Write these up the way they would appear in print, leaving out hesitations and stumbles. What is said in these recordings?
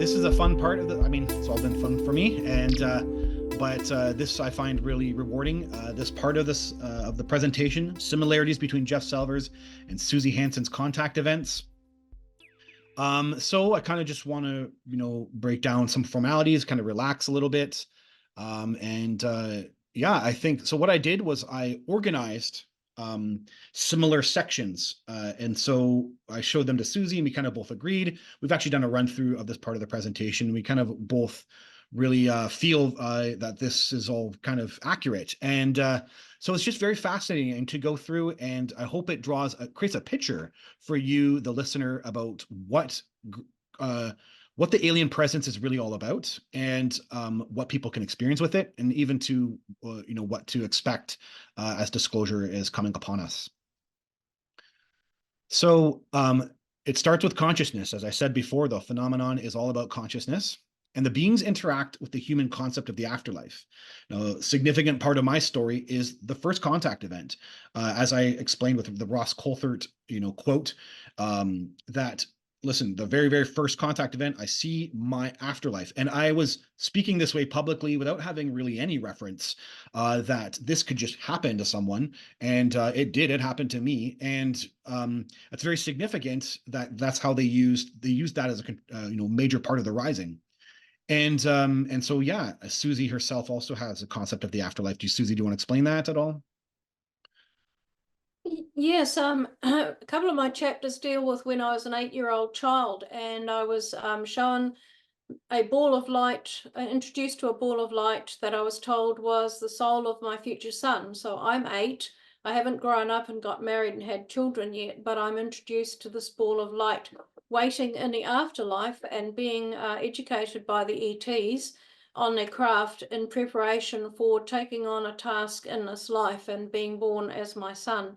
this is a fun part of the, I mean, it's all been fun for me, and but this I find really rewarding. This part of of the presentation, similarities between Jeff Selver's and Suzy Hansen's contact events. So I kind of just want to, break down some formalities, kind of relax a little bit. Yeah, I think so. What I did was I organized similar sections. And so I showed them to Suzy and we kind of both agreed. We've actually done a run through of this part of the presentation. We kind of both really feel that this is all kind of accurate. And so it's just very fascinating to go through, and I hope it creates a picture for you, the listener, about what the alien presence is really all about, and what people can experience with it, and even to what to expect as disclosure is coming upon us. So it starts with consciousness. As I said before, the phenomenon is all about consciousness, and the beings interact with the human concept of the afterlife. Now, a significant part of my story is the first contact event, as I explained with the Ross Coulthart, quote, that listen, the very, very first contact event, I see my afterlife. And I was speaking this way publicly without having really any reference that this could just happen to someone. And it did, it happened to me. And it's very significant that that's how they used that as a major part of the rising. And so, yeah, Suzy herself also has a concept of the afterlife. Suzy, do you want to explain that at all? Yes, a couple of my chapters deal with when I was an 8-year-old child, and I was shown a ball of light, introduced to a ball of light that I was told was the soul of my future son. So I'm 8. I haven't grown up and got married and had children yet, but I'm introduced to this ball of light waiting in the afterlife and being educated by the ETs on their craft in preparation for taking on a task in this life and being born as my son.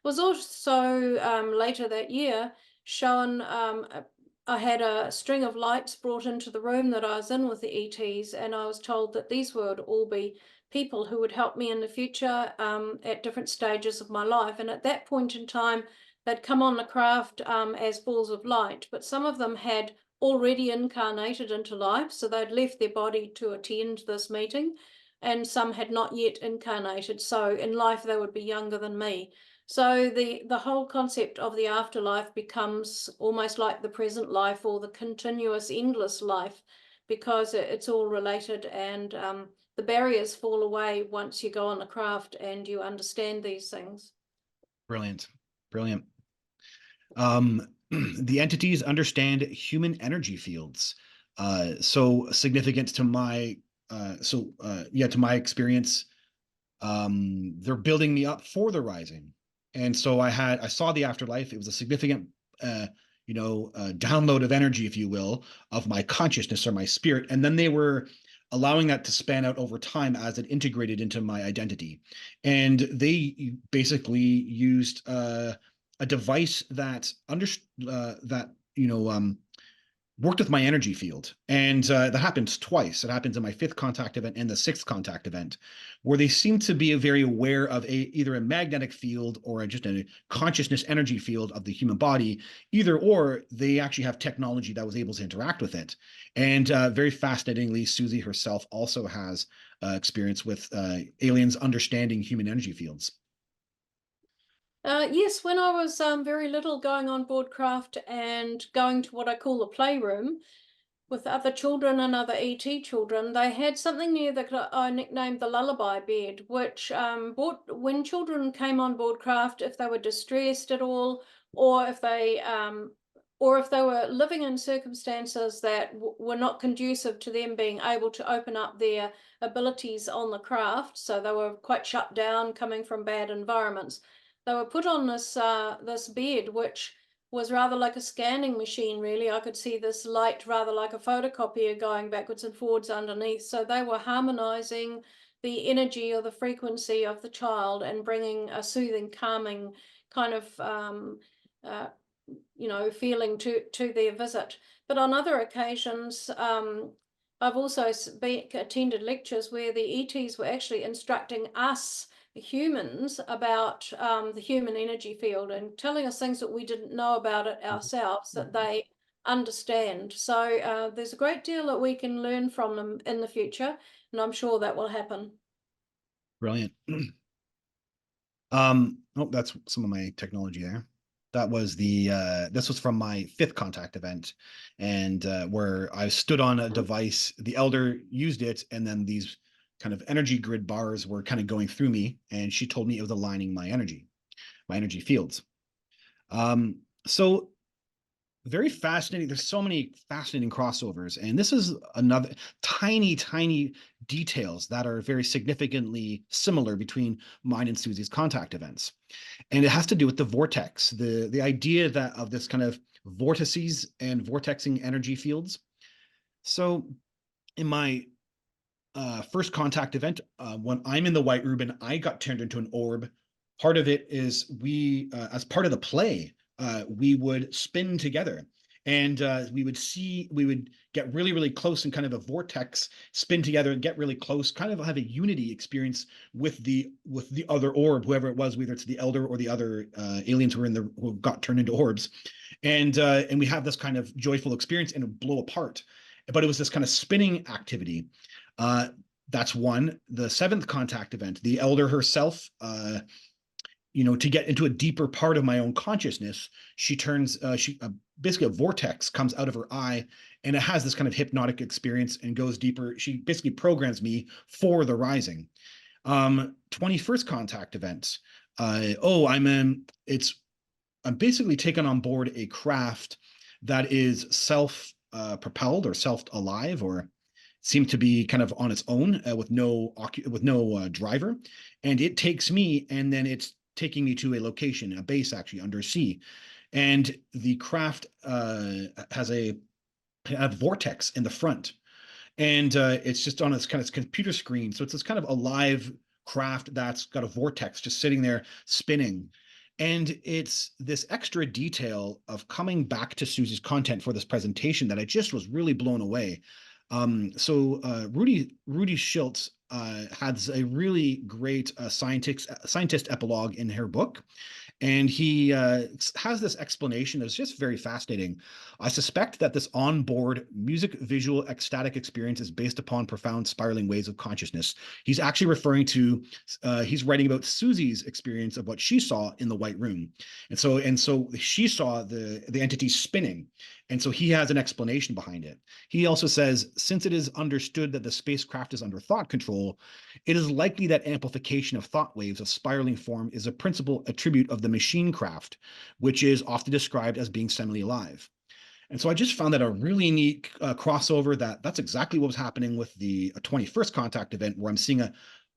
Was also later that year shown I had a string of lights brought into the room that I was in with the ETs, and I was told that these would all be people who would help me in the future at different stages of my life. And at that point in time, they'd come on the craft as balls of light, but some of them had already incarnated into life, so they'd left their body to attend this meeting, and some had not yet incarnated, so in life they would be younger than me. So the whole concept of the afterlife becomes almost like the present life, or the continuous, endless life, because it's all related, and the barriers fall away once you go on the craft and you understand these things. Brilliant. Brilliant. The entities understand human energy fields. So significant to my to my experience. They're building me up for the rising. And so I saw the afterlife. It was a significant download of energy, if you will, of my consciousness or my spirit. And then they were allowing that to span out over time as it integrated into my identity. And they basically used a device that worked with my energy field. And that happens twice. It happens in my 5th contact event and the 6th contact event, where they seem to be very aware of either a magnetic field or just a consciousness energy field of the human body. Either or, they actually have technology that was able to interact with it. And very fascinatingly, Suzy herself also has experience with aliens understanding human energy fields. Yes, when I was very little, going on board craft and going to what I call the playroom with other children and other ET children, they had something there that I nicknamed the lullaby bed, which when children came on board craft, if they were distressed at all, or if they were living in circumstances that were not conducive to them being able to open up their abilities on the craft, so they were quite shut down, coming from bad environments, they were put on this bed, which was rather like a scanning machine, really. I could see this light rather like a photocopier going backwards and forwards underneath. So they were harmonizing the energy or the frequency of the child and bringing a soothing, calming kind of feeling to their visit. But on other occasions, I've also attended lectures where the ETs were actually instructing us humans about the human energy field and telling us things that we didn't know about it ourselves, that they understand. So there's a great deal that we can learn from them in the future, and I'm sure that will happen. Brilliant. Oh, that's some of my technology there. That was this was from my 5th contact event, and where I stood on a device, the elder used it, and then these kind of energy grid bars were kind of going through me, and she told me it was aligning my energy fields. So very fascinating. There's so many fascinating crossovers, and this is another tiny details that are very significantly similar between mine and Suzy's contact events. And it has to do with the vortex, the idea that of this kind of vortices and vortexing energy fields. So in my first contact event, when I'm in the white room and I got turned into an orb, part of it is we, as part of the play, we would spin together, and we would get really close and kind of a vortex, spin together and get really close, kind of have a unity experience with the other orb, whoever it was, whether it's the elder or the other aliens who got turned into orbs, and we have this kind of joyful experience and it blow apart. But it was this kind of spinning activity. That's one. The 7th contact event, the elder herself, to get into a deeper part of my own consciousness, she turns, basically a vortex comes out of her eye, and it has this kind of hypnotic experience and goes deeper. She basically programs me for the rising. 21st contact event. I'm basically taken on board a craft that is self-propelled or self-alive, or seem to be kind of on its own, with no driver, and it takes me, and then it's taking me to a location, a base actually undersea, and the craft has a vortex in the front, and it's just on its kind of computer screen, so it's this kind of alive craft that's got a vortex just sitting there spinning. And it's this extra detail of coming back to Suzy's content for this presentation that I just was really blown away. Rudy Shulz has a really great scientist epilogue in her book, and he has this explanation that's just very fascinating. I suspect that this onboard music, visual, ecstatic experience is based upon profound spiraling waves of consciousness. He's actually referring to, he's writing about Suzy's experience of what she saw in the White Room. And so she saw the entity spinning. And so he has an explanation behind it. He also says, since it is understood that the spacecraft is under thought control, it is likely that amplification of thought waves of spiraling form is a principal attribute of the machine craft, which is often described as being semi-alive. And so I just found that a really neat crossover. That's exactly what was happening with the 21st contact event, where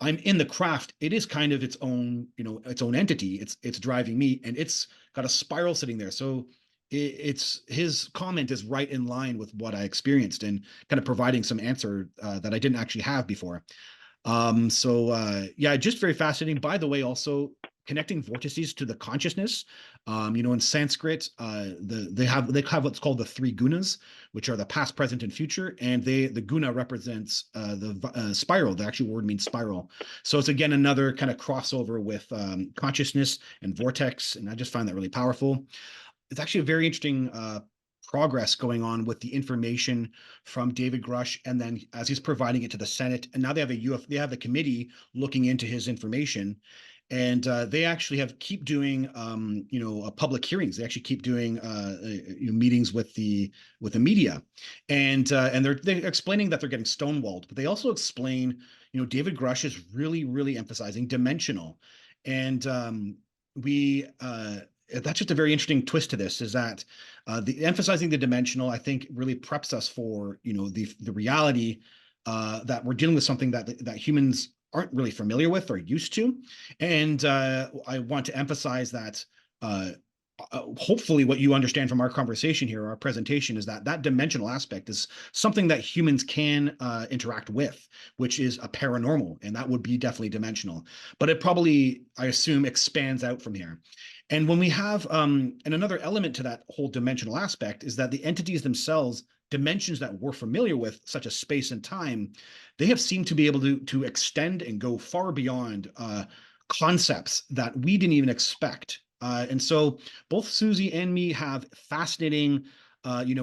I'm in the craft. It is kind of its own, its own entity. It's driving me, and it's got a spiral sitting there. So it's his comment is right in line with what I experienced, and kind of providing some answer that I didn't actually have before. Yeah, just very fascinating. By the way, also connecting vortices to the consciousness. In Sanskrit, they have what's called the 3 gunas, which are the past, present, and future, and the guna represents the spiral. The actual word means spiral. So it's again another kind of crossover with consciousness and vortex, and I just find that really powerful. It's actually a very interesting progress going on with the information from David Grush, and then as he's providing it to the Senate, and now they have the committee looking into his information, and they actually keep doing public hearings. They actually keep doing meetings with the media, and they're explaining that they're getting stonewalled, but they also explain, David Grush is really emphasizing dimensional, and we that's just a very interesting twist to this, is that the emphasizing the dimensional, I think, really preps us for the reality that we're dealing with something that humans aren't really familiar with or used to. And I want to emphasize that hopefully what you understand from our conversation here, our presentation, is that dimensional aspect is something that humans can interact with, which is a paranormal, and that would be definitely dimensional. But it probably, I assume, expands out from here. And when we have, and another element to that whole dimensional aspect is that the entities themselves, dimensions that we're familiar with, such as space and time, they have seemed to be able to extend and go far beyond concepts that we didn't even expect. And so both Suzy and me have fascinating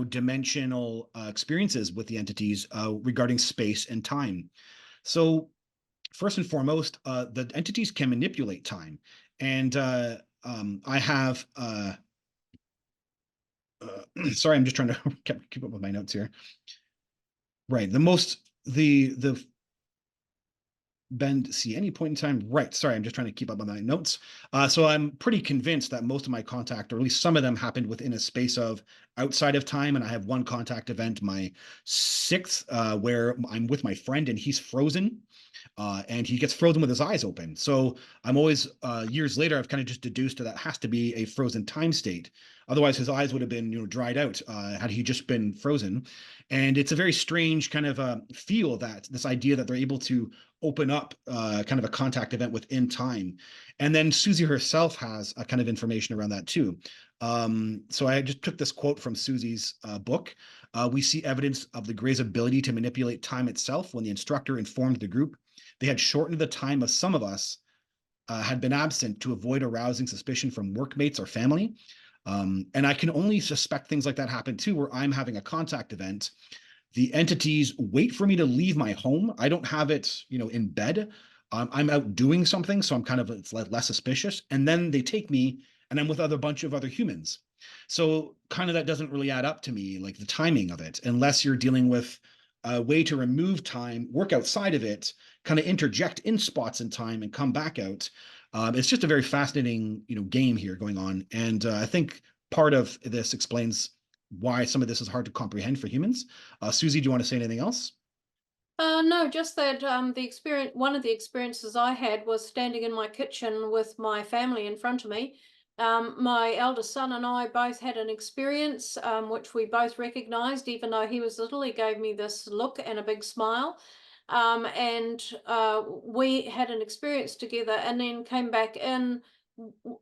dimensional experiences with the entities regarding space and time. So first and foremost, the entities can manipulate time. And I have, sorry, I'm just trying to keep up with my notes here. Right. The bend, see any point in time. Right. Sorry, I'm just trying to keep up on my notes. So I'm pretty convinced that most of my contact, or at least some of them, happened within a space of outside of time. And I have one contact event, my sixth, where I'm with my friend and he's frozen. And he gets frozen with his eyes open. So I'm always, years later, I've kind of just deduced that has to be a frozen time state. Otherwise, his eyes would have been, dried out had he just been frozen. And it's a very strange kind of feel, that this idea that they're able to open up kind of a contact event within time. And then Suzy herself has a kind of information around that too. So I just took this quote from Susy's book. We see evidence of the Grey's ability to manipulate time itself when the instructor informed the group they had shortened the time of some of us had been absent to avoid arousing suspicion from workmates or family. And I can only suspect things like that happen too, where I'm having a contact event. The entities wait for me to leave my home. I don't have it, in bed. I'm out doing something, so I'm kind of, it's less suspicious. And then they take me, and I'm with a bunch of other humans. So kind of that doesn't really add up to me, like the timing of it, unless you're dealing with a way to remove time, work outside of it, kind of interject in spots in time and come back out. It's just a very fascinating, game here going on. And I think part of this explains why some of this is hard to comprehend for humans. Suzy, do you want to say anything else? No, just that one of the experiences I had was standing in my kitchen with my family in front of me. My eldest son and I both had an experience, which we both recognized, even though he was little. He gave me this look and a big smile. And we had an experience together and then came back in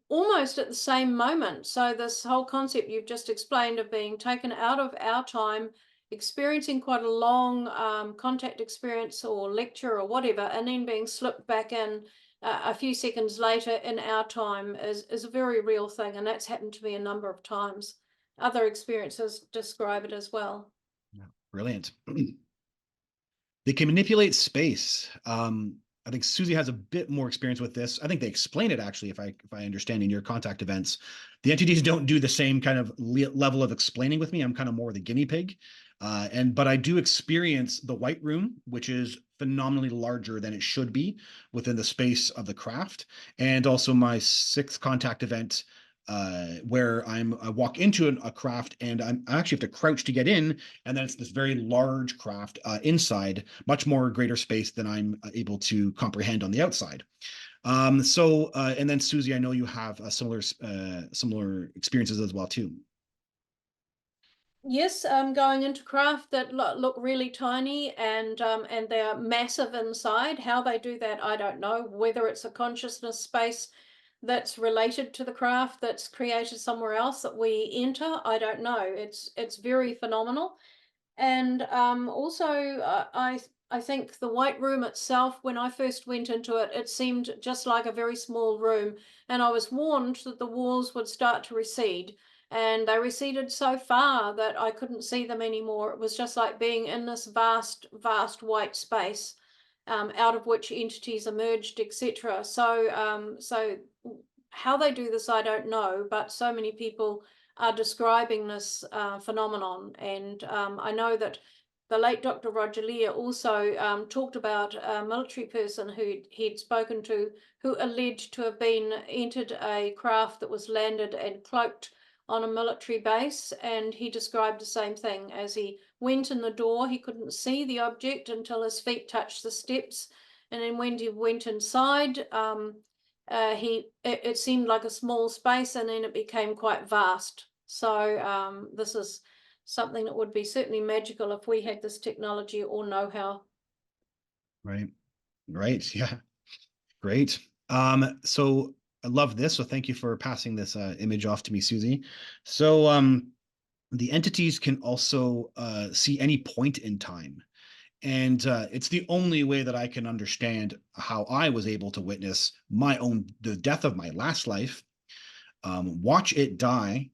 almost at the same moment. So this whole concept you've just explained of being taken out of our time, experiencing quite a long contact experience or lecture or whatever, and then being slipped back in a few seconds later in our time is a very real thing. And that's happened to me a number of times. Other experiences describe it as well. Yeah, brilliant. They can manipulate space. I think Suzy has a bit more experience with this. I think they explain it actually, if I understand in your contact events. The entities don't do the same kind of level of explaining with me. I'm kind of more the guinea pig. But I do experience the white room, which is phenomenally larger than it should be within the space of the craft. And also my sixth contact event, where I walk into a craft and I actually have to crouch to get in, and then it's this very large craft inside, much more greater space than I'm able to comprehend on the outside. And then Suzy, I know you have similar experiences as well too. Yes, going into craft that look really tiny and they are massive inside. How they do that, I don't know. Whether it's a consciousness space that's related to the craft that's created somewhere else that we enter, I don't know. It's very phenomenal. And also, I think the White Room itself, when I first went into it, it seemed just like a very small room, and I was warned that the walls would start to recede, and they receded so far that I couldn't see them anymore. It was just like being in this vast, vast white space, out of which entities emerged, etc. So how they do this, I don't know, but so many people are describing this phenomenon. And I know that the late Dr. Roger Lear also talked about a military person who he'd spoken to, who alleged to have been entered a craft that was landed and cloaked on a military base. And he described the same thing. As he went in the door, he couldn't see the object until his feet touched the steps. And then when he went inside, it seemed like a small space, and then it became quite vast. So this is something that would be certainly magical if we had this technology or know-how. Right. Right. Yeah. Great. So I love this. So thank you for passing this image off to me, Suzy. So the entities can also see any point in time. And it's the only way that I can understand how I was able to witness the death of my last life, watch it die,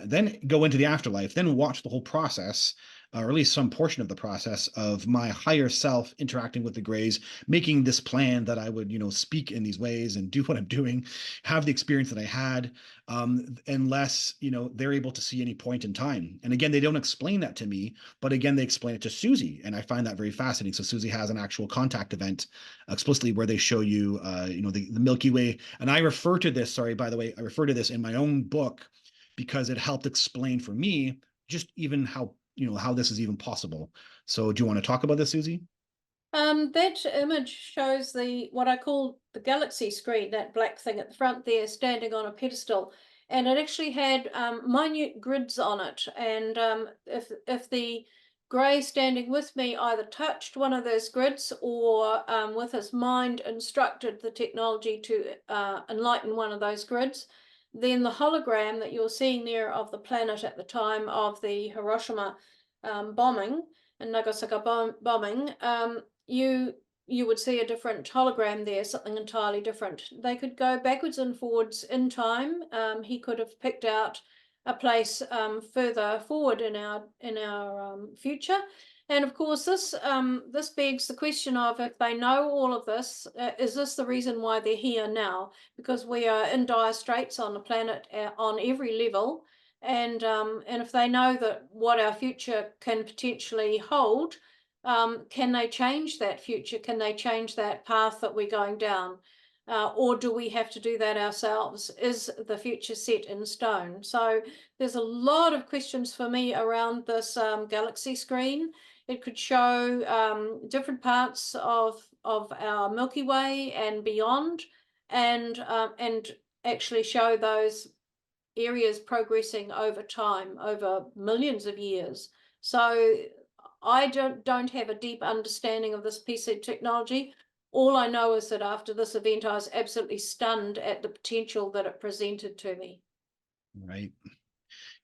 then go into the afterlife, then watch the whole process, or at least some portion of the process of my higher self interacting with the grays, making this plan that I would, speak in these ways and do what I'm doing, have the experience that I had, unless, they're able to see any point in time. And again, they don't explain that to me, but again, they explain it to Suzy. And I find that very fascinating. So Suzy has an actual contact event explicitly where they show you, the Milky Way. And I refer to this, sorry, by the way, I refer to this in my own book because it helped explain for me just even how this is even possible. So do you want to talk about this, Suzy? That image shows what I call the galaxy screen, that black thing at the front there standing on a pedestal. And it actually had minute grids on it. And if the grey standing with me either touched one of those grids or with his mind instructed the technology to enlighten one of those grids, then the hologram that you're seeing there of the planet at the time of the Hiroshima bombing and Nagasaki bombing, you would see a different hologram there, something entirely different. They could go backwards and forwards in time. He could have picked out a place further forward in our future. And of course, this begs the question of, if they know all of this, is this the reason why they're here now? Because we are in dire straits on the planet on every level. And if they know that what our future can potentially hold, can they change that future? Can they change that path that we're going down? Or do we have to do that ourselves? Is the future set in stone? So there's a lot of questions for me around this galaxy screen. It could show different parts of our Milky Way and beyond, and actually show those areas progressing over time, over millions of years. So I don't have a deep understanding of this piece of technology. All I know is that after this event, I was absolutely stunned at the potential that it presented to me. Right.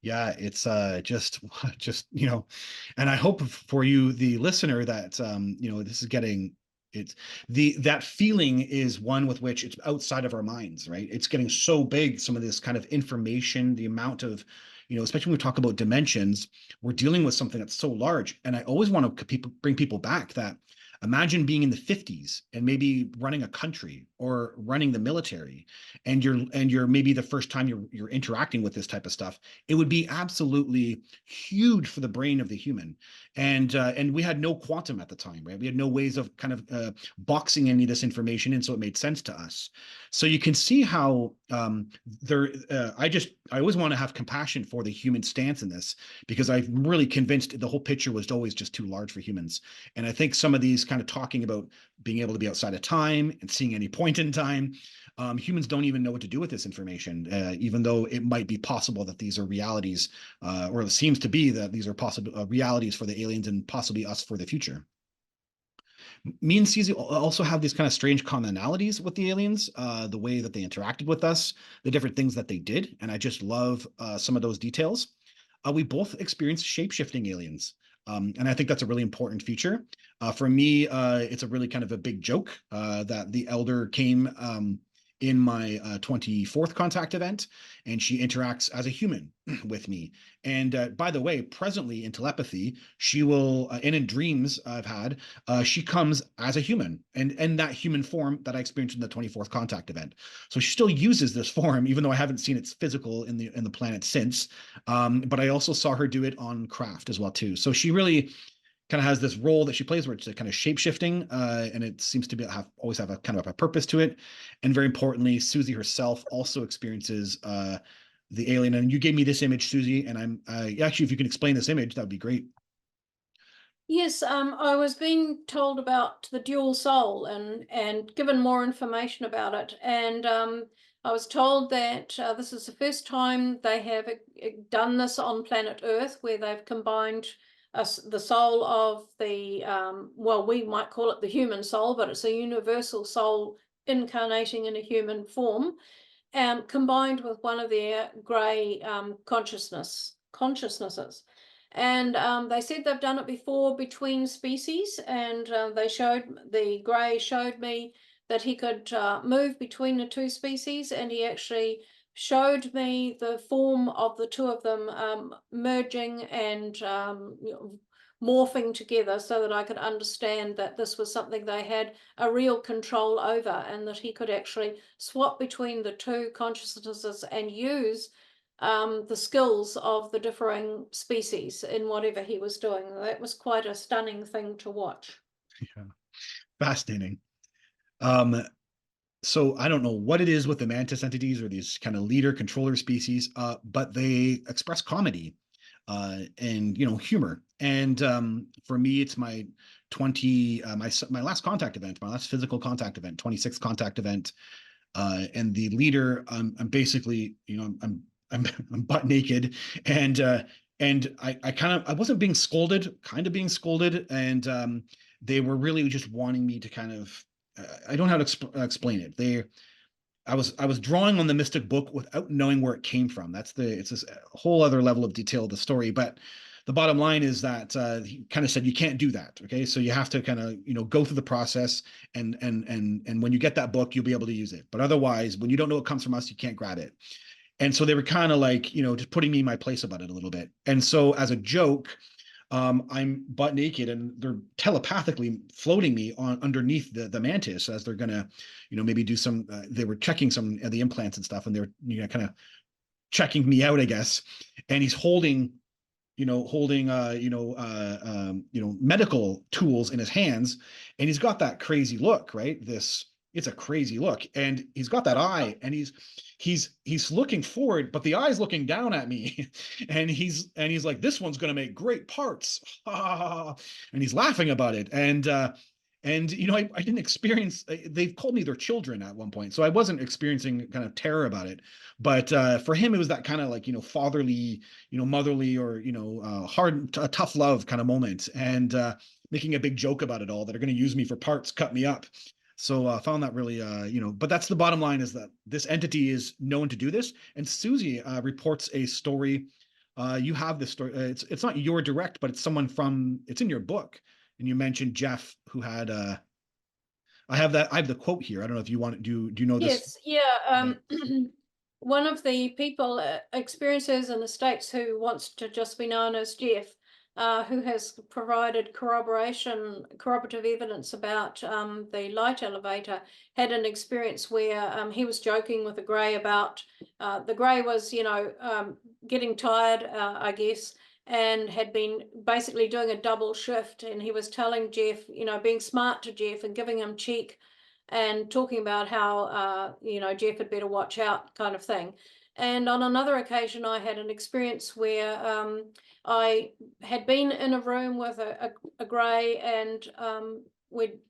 Yeah, it's just and I hope for you, the listener, that this is getting it's that feeling is one with which it's outside of our minds, right? It's getting so big, some of this kind of information, the amount of, especially when we talk about dimensions, we're dealing with something that's so large. And I always want to bring people back that imagine being in the 50s and maybe running a country or running the military, and you're maybe the first time you're interacting with this type of stuff. It would be absolutely huge for the brain of the human. And we had no quantum at the time, right? We had no ways of kind of boxing any of this information in, so it made sense to us. So you can see how I always want to have compassion for the human stance in this, because I'm really convinced the whole picture was always just too large for humans. And I think some of these kind of talking about being able to be outside of time and seeing any point in time, humans don't even know what to do with this information, even though it might be possible that these are realities, or it seems to be that these are possible realities for the aliens and possibly us for the future. Me and Suzy also have these kind of strange commonalities with the aliens, the way that they interacted with us, the different things that they did. And I just love some of those details. We both experienced shape-shifting aliens. And I think that's a really important feature. For me, it's a really kind of a big joke that the elder came in my 24th contact event, and she interacts as a human with me. And by the way, presently in telepathy, she will, and in dreams I've had, she comes as a human, and that human form that I experienced in the 24th contact event. So she still uses this form, even though I haven't seen its physical in the planet since. But I also saw her do it on craft as well too. So she really kind of has this role that she plays where it's a kind of shape-shifting, and it seems to always have a kind of a purpose to it. And very importantly, Suzy herself also experiences the alien. And you gave me this image, Suzy, and I'm actually, if you can explain this image, that would be great. Yes, I was being told about the dual soul and given more information about it. And I was told that this is the first time they have done this on planet Earth, where they've combined the soul of the, well, we might call it the human soul, but it's a universal soul incarnating in a human form, combined with one of their grey consciousnesses. And they said they've done it before between species, and the grey showed me that he could move between the two species, and he actually showed me the form of the two of them merging and morphing together so that I could understand that this was something they had a real control over, and that he could actually swap between the two consciousnesses and use the skills of the differing species in whatever he was doing. That was quite a stunning thing to watch. Yeah. Fascinating. Um, so I don't know what it is with the mantis entities or these kind of leader controller species, but they express comedy and humor. And for me, it's my 20 my last contact event, my last physical contact event, 26th contact event, and the leader, I'm basically, I'm butt naked, and I wasn't being scolded, kind of being scolded, and they were really just wanting me to kind of, I don't know how to explain it. I was drawing on the mystic book without knowing where it came from. It's this whole other level of detail of the story, but the bottom line is that he kind of said you can't do that. Okay, so you have to kind of go through the process, and when you get that book, you'll be able to use it. But otherwise, when you don't know it comes from us, you can't grab it. And so they were kind of like just putting me in my place about it a little bit. And so as a joke, I'm butt naked and they're telepathically floating me on underneath the mantis as they're gonna, maybe do some. They were checking some of the implants and stuff, and they were kind of checking me out, I guess. And he's holding medical tools in his hands, and he's got that crazy look, right? It's a crazy look, and he's got that eye, and he's looking forward, but the eye's looking down at me, and he's like, this one's going to make great parts, and he's laughing about it, and I didn't experience. They've called me their children at one point, so I wasn't experiencing kind of terror about it. But for him, it was that kind of like fatherly, motherly, or hard, tough love kind of moment, and making a big joke about it all. That are going to use me for parts, cut me up. So I found that really, But that's the bottom line: is that this entity is known to do this. And Suzy reports a story. You have this story. It's not your direct, but it's someone from. It's in your book. And you mentioned Jeff, who had I have the quote here. I don't know if you want do you know this? Yes, yeah. One of the people experiences in the States who wants to just be known as Jeff, who has provided corroborative evidence about the light elevator, had an experience where he was joking with a grey about the grey was, getting tired, I guess, and had been basically doing a double shift. And he was telling Jeff, being smart to Jeff and giving him cheek and talking about how, Jeff had better watch out kind of thing. And on another occasion, I had an experience where I had been in a room with a grey, and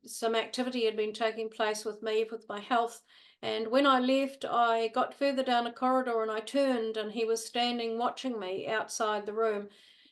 some activity had been taking place with me, with my health. And when I left, I got further down a corridor and I turned, and he was standing watching me outside the room.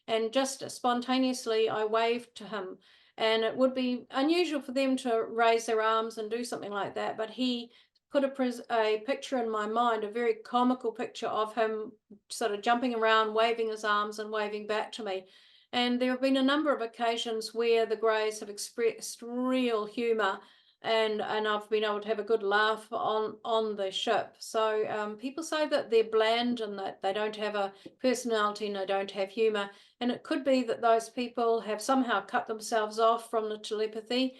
And just spontaneously, I waved to him. And it would be unusual for them to raise their arms and do something like that. But he put a picture in my mind, a very comical picture of him sort of jumping around, waving his arms and waving back to me. And there have been a number of occasions where the Greys have expressed real humour, and I've been able to have a good laugh on the ship. So people say that they're bland and that they don't have a personality and they don't have humour. And it could be that those people have somehow cut themselves off from the telepathy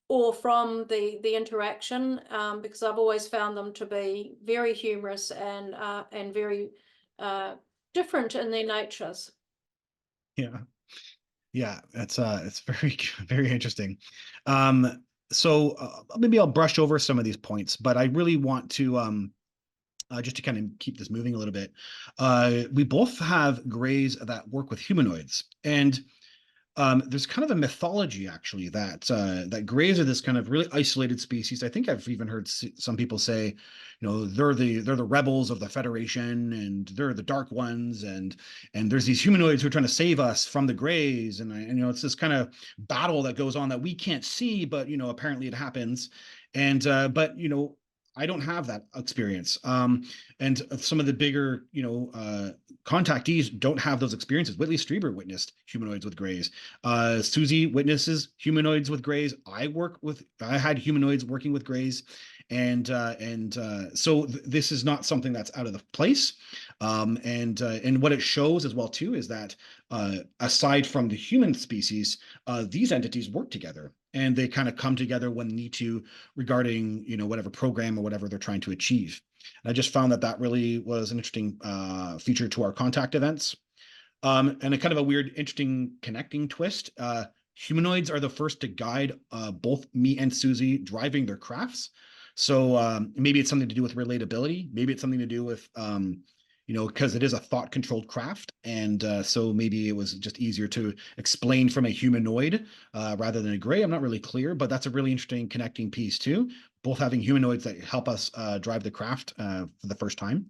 or from the interaction, because I've always found them to be very humorous and very different in their natures. Yeah, yeah, it's very very interesting. So maybe I'll brush over some of these points, but I really want to just to kind of keep this moving a little bit. We both have Greys that work with humanoids, and there's kind of a mythology actually that Greys are this kind of really isolated species. I think I've even heard some people say, they're the rebels of the Federation, and they're the Dark Ones, and there's these humanoids who are trying to save us from the Greys, and it's this kind of battle that goes on that we can't see, but apparently it happens, and but I don't have that experience. And some of the bigger, contactees don't have those experiences. Whitley Strieber witnessed humanoids with Greys. Suzy witnesses humanoids with Greys. I had humanoids working with Greys. So this is not something that's out of the place. And what it shows as well too is that aside from the human species, these entities work together, and they kind of come together when need to regarding, whatever program or whatever they're trying to achieve. And I just found that that really was an interesting feature to our contact events. And a kind of a weird, interesting connecting twist. Humanoids are the first to guide both me and Suzy driving their crafts. So maybe it's something to do with relatability. Maybe it's something to do with, because it is a thought-controlled craft. And so maybe it was just easier to explain from a humanoid rather than a gray. I'm not really clear, but that's a really interesting connecting piece too. Both having humanoids that help us drive the craft for the first time.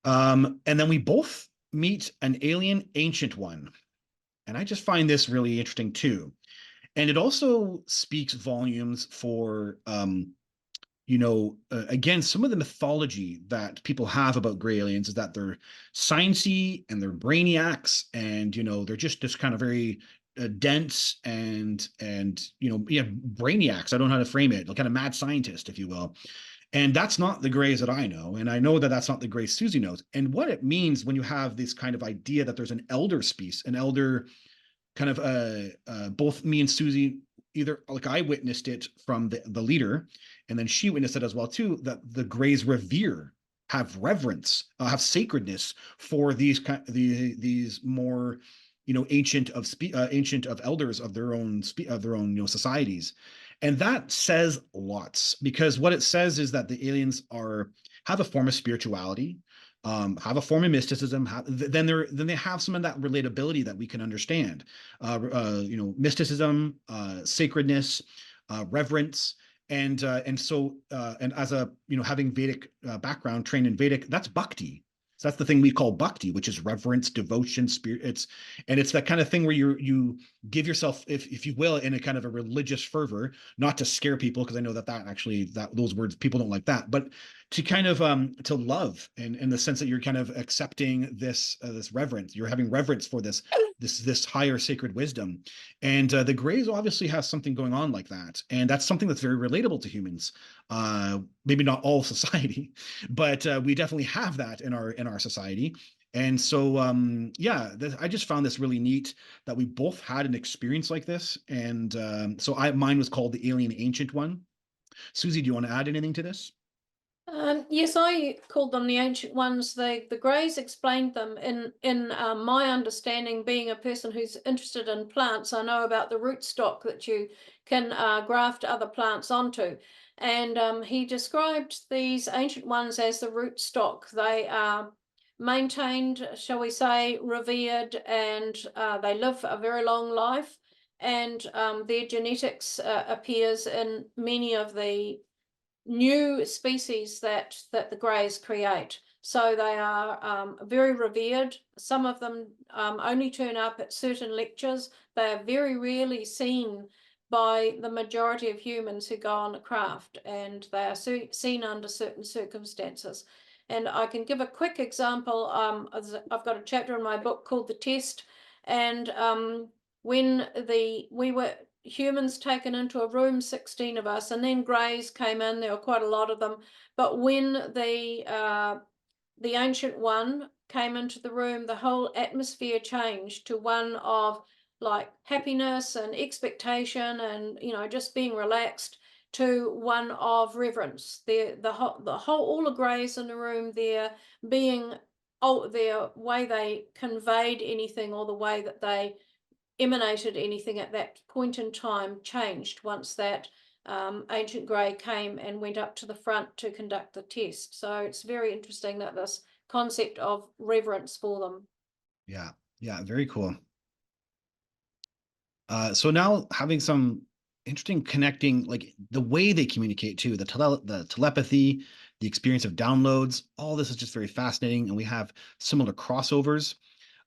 And then we both meet an alien ancient one. And I just find this really interesting too. And it also speaks volumes for, again, some of the mythology that people have about gray aliens is that they're sciencey and they're brainiacs, and, they're just this kind of very dense and, brainiacs. I don't know how to frame it, like kind of mad scientist, if you will. And that's not the Greys that I know. And I know that that's not the Grey Suzy knows. And what it means when you have this kind of idea that there's an elder species, an elder kind of both me and Suzy, either like I witnessed it from the leader, and then she witnessed it as well too, that the Greys revere, have reverence, have sacredness for these more, ancient of elders of their own societies. And that says lots, because what it says is that the aliens have a form of spirituality, have a form of mysticism. Then they have some of that relatability that we can understand. Mysticism, sacredness, reverence, and as a having Vedic background, trained in Vedic, that's bhakti. So that's the thing we call bhakti, which is reverence, devotion, spirit. It's that kind of thing where you give yourself, if you will, in a kind of a religious fervor, not to scare people, because I know that those words, people don't like that, but to kind of to love, in the sense that you're kind of accepting this reverence. You're having reverence for this higher sacred wisdom. And the Greys obviously has something going on like that, and that's something that's very relatable to humans. Maybe not all society, but we definitely have that in our society. And so I just found this really neat that we both had an experience like this. And mine was called the Alien Ancient One. Suzy, do you want to add anything to this? Yes, I called them the ancient ones. The Greys explained them in my understanding. Being a person who's interested in plants, I know about the rootstock that you can graft other plants onto. And he described these ancient ones as the rootstock. They are maintained, shall we say, revered, and they live a very long life. And their genetics appears in many of the new species that the Greys create. So they are very revered. Some of them only turn up at certain lectures. They are very rarely seen by the majority of humans who go on the craft, and they are seen under certain circumstances. And I can give a quick example. I've got a chapter in my book called The Test, and when we were humans taken into a room, 16 of us, and then Greys came in. There were quite a lot of them. But when the ancient one came into the room, the whole atmosphere changed to one of like happiness and expectation, and just being relaxed, to one of reverence. The whole all the Greys in the room, their way they conveyed anything, or the way that they emanated anything at that point in time, changed once that ancient Grey came and went up to the front to conduct the test. So it's very interesting that this concept of reverence for them. Yeah, very cool. So now having some interesting connecting, like the way they communicate too, the telepathy, the experience of downloads, all this is just very fascinating, and we have similar crossovers.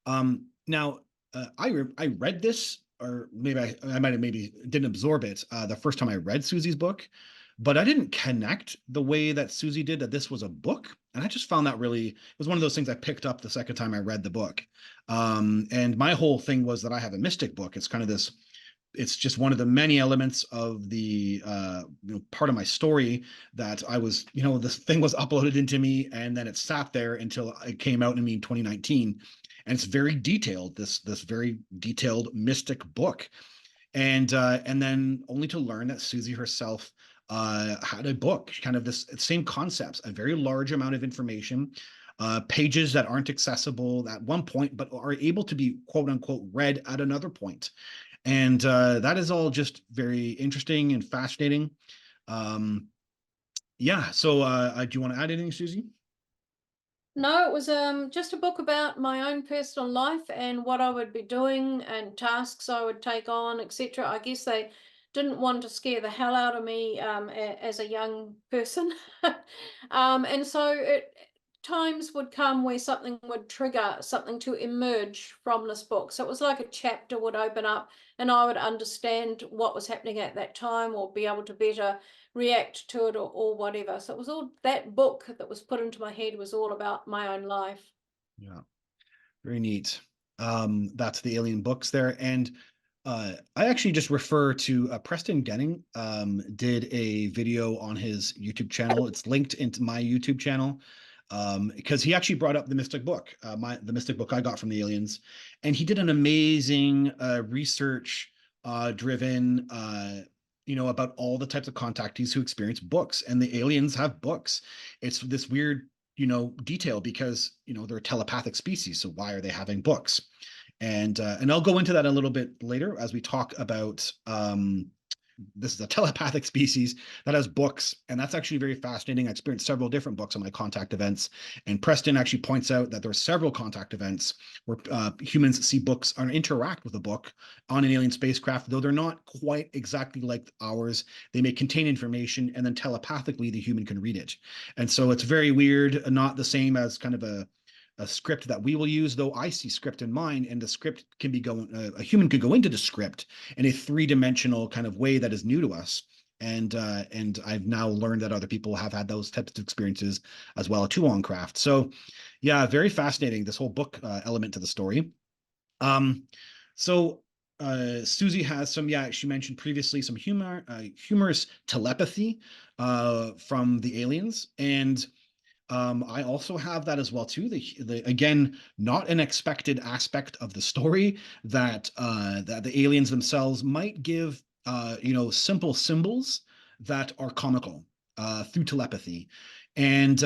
Now, I read this, or maybe I might have maybe didn't absorb it the first time I read Suzy's book, but I didn't connect the way that Suzy did, that this was a book. And I just found that really, it was one of those things I picked up the second time I read the book. And my whole thing was that I have a mystic book. It's kind of this it's just one of the many elements of the part of my story that I was, this thing was uploaded into me, and then it sat there until it came out in me in 2019. And it's very detailed, this very detailed mystic book. And then only to learn that Suzy herself had a book, kind of this same concepts, a very large amount of information, pages that aren't accessible at one point, but are able to be quote unquote read at another point. And that is all just very interesting and fascinating. Yeah. So do you want to add anything, Suzy? No, it was just a book about my own personal life and what I would be doing and tasks I would take on, etc. I guess they didn't want to scare the hell out of me as a young person. And so times would come where something would trigger something to emerge from this book. So it was like a chapter would open up and I would understand what was happening at that time or be able to better react to it or whatever. So it was all that book that was put into my head was all about my own life. Yeah, very neat. That's the alien books there. And I actually just refer to Preston Genning did a video on his YouTube channel. It's linked into my YouTube channel because he actually brought up the Mystic Book, the Mystic Book I got from the aliens. And he did an amazing research driven about all the types of contactees who experience books, and the aliens have books. It's this weird, detail because, they're a telepathic species. So why are they having books? And I'll go into that a little bit later as we talk about this is a telepathic species that has books, and that's actually very fascinating. I experienced several different books on my contact events, and Preston actually points out that there are several contact events where humans see books or interact with a book on an alien spacecraft, though they're not quite exactly like ours. They may contain information, and then telepathically the human can read it. And so it's very weird, not the same as kind of a script that we will use, though I see script in mine, and the script can be going, a human could go into the script in a three-dimensional kind of way that is new to us. And I've now learned that other people have had those types of experiences as well too on craft. So yeah, very fascinating, this whole book element to the story. So Suzy has some, she mentioned previously some humorous telepathy from the aliens. And I also have that as well too. Again, not an expected aspect of the story that that the aliens themselves might give simple symbols that are comical through telepathy, and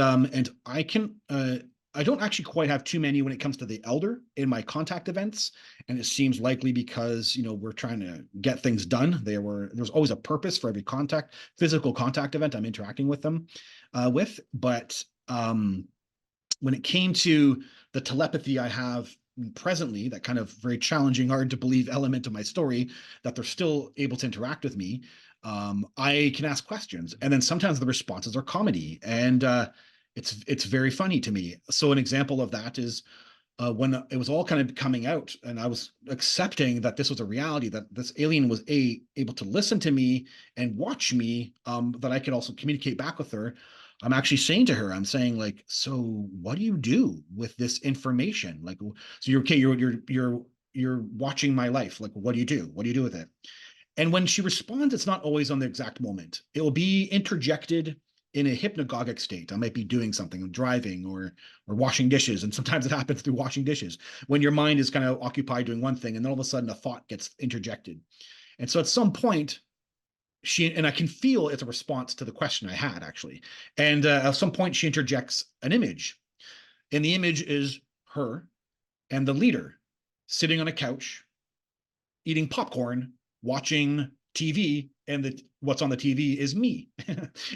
I don't actually quite have too many when it comes to the Elder in my contact events, and it seems likely because we're trying to get things done. There's always a purpose for every physical contact event I'm interacting with them with, but when it came to the telepathy I have presently, that kind of very challenging, hard to believe element of my story, that they're still able to interact with me, I can ask questions, and then sometimes the responses are comedy, and it's very funny to me. So an example of that is when it was all kind of coming out, and I was accepting that this was a reality, that this alien was able to listen to me and watch me, that I could also communicate back with her. I'm actually saying to her, I'm saying like, so what do you do with this information? Like, so you're okay, you're watching my life. Like, what do you do? What do you do with it? And when she responds, it's not always on the exact moment. It will be interjected in a hypnagogic state. I might be doing something, driving or washing dishes. And sometimes it happens through washing dishes when your mind is kind of occupied doing one thing, and then all of a sudden a thought gets interjected. And so at some point, I can feel it's a response to the question I had actually. And at some point she interjects an image, and the image is her and the leader sitting on a couch, eating popcorn, watching TV, and what's on the TV is me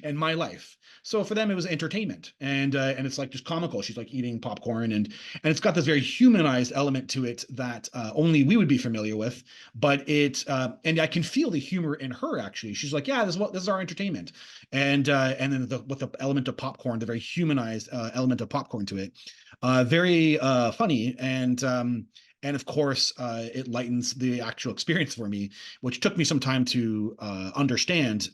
and my life. So for them, it was entertainment, and it's like just comical. She's like eating popcorn, and it's got this very humanized element to it that only we would be familiar with. But and I can feel the humor in her actually. She's like, yeah, this is our entertainment, and then with the element of popcorn, the very humanized element of popcorn to it, very funny, and of course, it lightens the actual experience for me, which took me some time to understand.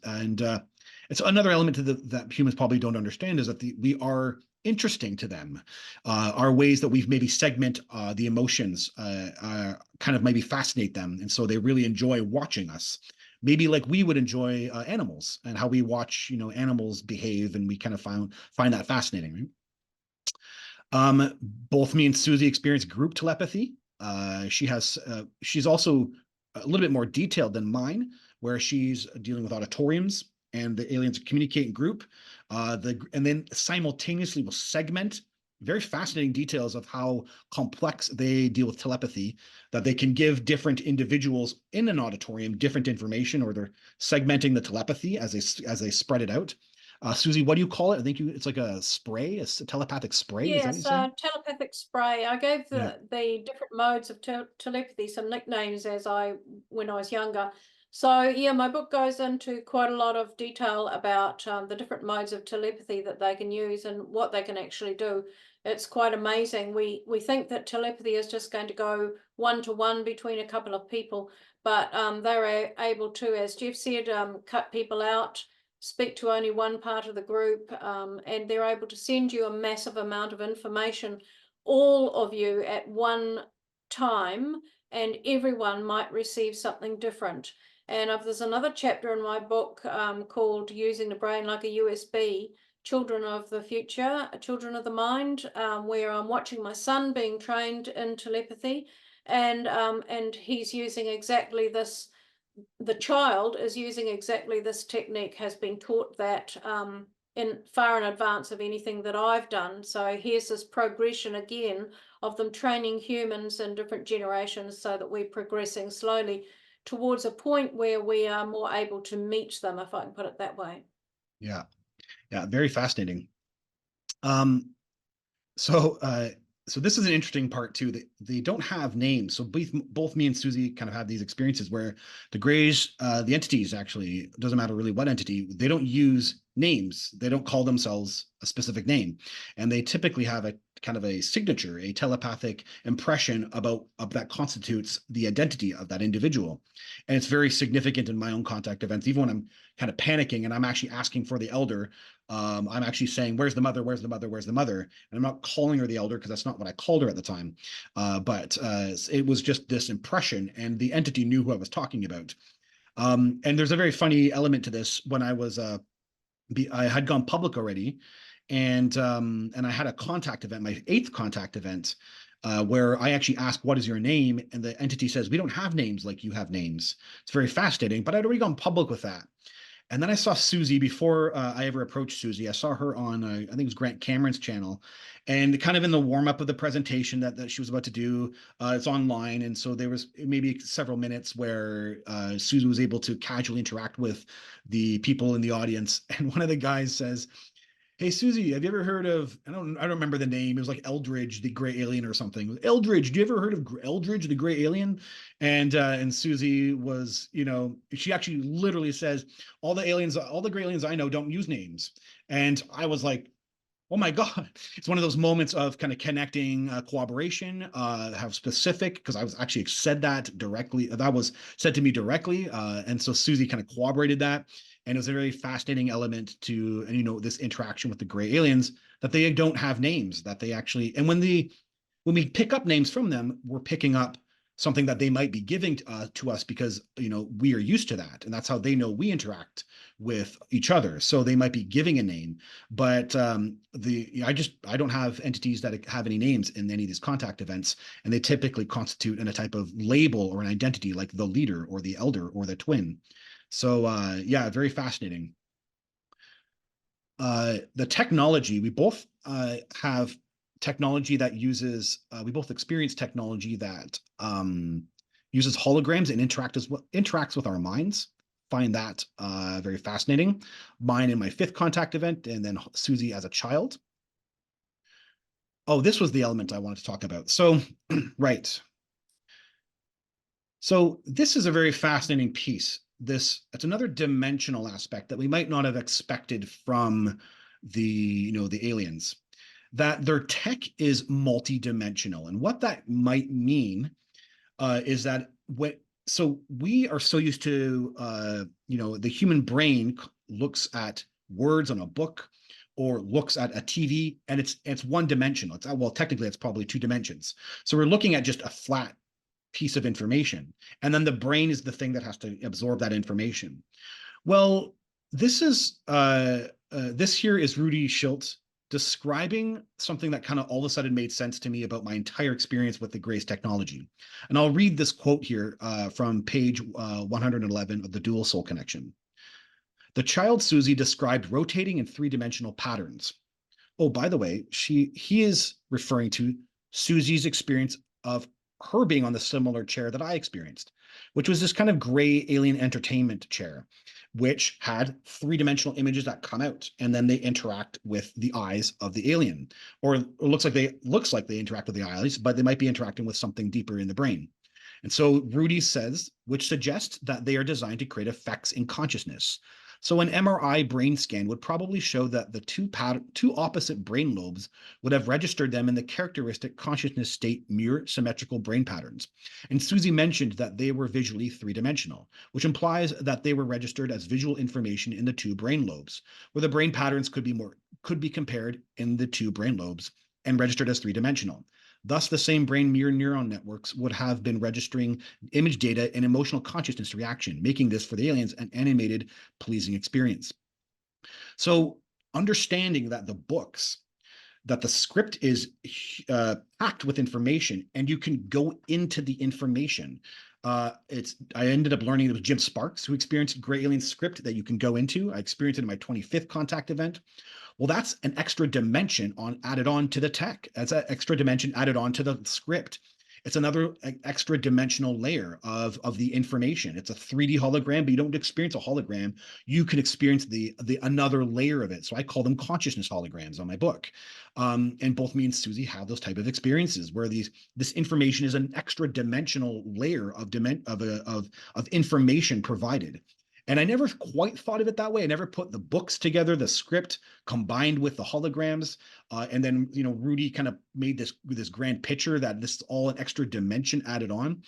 It's another element to that humans probably don't understand is that we are interesting to them. Our ways that we've maybe segment the emotions kind of maybe fascinate them, and so they really enjoy watching us. Maybe like we would enjoy animals and how we watch, animals behave, and we kind of find that fascinating, right? Both me and Suzy experience group telepathy. She's also a little bit more detailed than mine, where she's dealing with auditoriums and the aliens communicate in group. And then simultaneously will segment very fascinating details of how complex they deal with telepathy, that they can give different individuals in an auditorium different information, or they're segmenting the telepathy as they spread it out. Suzy, what do you call it? I think it's like a spray, a telepathic spray. Is that what you Yes, say? telepathic spray. I gave Yeah. the different modes of telepathy some nicknames when I was younger. So yeah, my book goes into quite a lot of detail about the different modes of telepathy that they can use and what they can actually do. It's quite amazing. We think that telepathy is just going to go one to one between a couple of people, but they're able to, as Jeff said, cut people out, speak to only one part of the group, and they're able to send you a massive amount of information, all of you at one time, and everyone might receive something different. And there's another chapter in my book called Using the Brain Like a USB, Children of the Future, Children of the Mind, where I'm watching my son being trained in telepathy, and he's using exactly this. The child is using exactly this technique, has been taught that in far in advance of anything that I've done. So here's this progression again of them training humans in different generations, so that we're progressing slowly towards a point where we are more able to meet them, if I can put it that way. Yeah. Yeah. Very fascinating. Um, So, so this is an interesting part too. They don't have names. So both me and Suzy kind of have these experiences where the Greys, the entities actually, doesn't matter really what entity, they don't use names. They don't call themselves a specific name, and they typically have a kind of a signature, a telepathic impression about that constitutes the identity of that individual. And it's very significant in my own contact events. Even when I'm kind of panicking and I'm actually asking for the elder, I'm actually saying, "Where's the mother? Where's the mother? Where's the mother?" And I'm not calling her the elder because that's not what I called her at the time. But it was just this impression, and the entity knew who I was talking about. And there's a very funny element to this. When I had gone public already, and I had a contact event, my 8th contact event, where I actually asked, "What is your name?" And the entity says, "We don't have names like you have names." It's very fascinating, but I'd already gone public with that. And then I saw Suzy before I ever approached Suzy. I saw her on, I think it was Grant Cameron's channel, and kind of in the warm up of the presentation that she was about to do. It's online, and so there was maybe several minutes where Suzy was able to casually interact with the people in the audience. And one of the guys says, "Hey Suzy, have you ever heard of?" I don't remember the name. It was like Eldridge, the Gray Alien, or something. Eldridge, do you ever heard of Eldridge, the Gray Alien? And Suzy was, she actually literally says, "All the aliens, all the Gray Aliens I know don't use names." And I was like, "Oh my God!" It's one of those moments of kind of connecting cooperation, how specific, because I was actually said that directly. That was said to me directly, and so Suzy kind of corroborated that, and it was a very fascinating element to, and this interaction with the Gray Aliens, that they don't have names, that they actually, and when we pick up names from them, we're picking up something that they might be giving to us because we are used to that, and that's how they know we interact with each other. So they might be giving a name, but I don't have entities that have any names in any of these contact events, and they typically constitute in a type of label or an identity, like the leader or the elder or the twin. So yeah, very fascinating. The technology, we both have technology that uses, we both experience technology that uses holograms and interacts with our minds. Find that very fascinating. Mine in my 5th contact event, and then Suzy as a child. Oh, this was the element I wanted to talk about. So, right. So this is a very fascinating piece. It's another dimensional aspect that we might not have expected from the aliens, that their tech is multidimensional. And what that might mean is that so we are so used to the human brain looks at words on a book or looks at a TV, and it's one dimensional. Well, technically it's probably two dimensions. So we're looking at just a flat piece of information, and then the brain is the thing that has to absorb that information. Well, this here is Rudy Shulz describing something that kind of all of a sudden made sense to me about my entire experience with the Grace technology. And I'll read this quote here from page 111 of the Dual Soul Connection. The child Suzy described rotating in three-dimensional patterns. Oh, by the way, he is referring to Suzy's experience of her being on the similar chair that I experienced, which was this kind of gray alien entertainment chair, which had three-dimensional images that come out, and then they interact with the eyes of the alien. Or it looks like they interact with the eyes, but they might be interacting with something deeper in the brain. And so Rudy says, which suggests that they are designed to create effects in consciousness. So an MRI brain scan would probably show that the two opposite brain lobes would have registered them in the characteristic consciousness state mirror symmetrical brain patterns. And Suzy mentioned that they were visually three-dimensional, which implies that they were registered as visual information in the two brain lobes, where the brain patterns could be compared in the two brain lobes and registered as three-dimensional. Thus, the same brain mirror neuron networks would have been registering image data and emotional consciousness reaction, making this for the aliens an animated, pleasing experience. So understanding that that the script is packed with information and you can go into the information. I ended up learning it was Jim Sparks who experienced Gray Alien script that you can go into. I experienced it in my 25th contact event. Well, that's an extra dimension added on to the tech. That's an extra dimension added on to the script. It's another extra dimensional layer of the information. It's a 3D hologram, but you don't experience a hologram. You can experience the another layer of it. So I call them consciousness holograms on my book. And both me and Suzy have those type of experiences where this information is an extra dimensional layer of information provided. And I never quite thought of it that way. I never put the books together, the script combined with the holograms. And then, Rudy kind of made this grand picture that this is all an extra dimension added on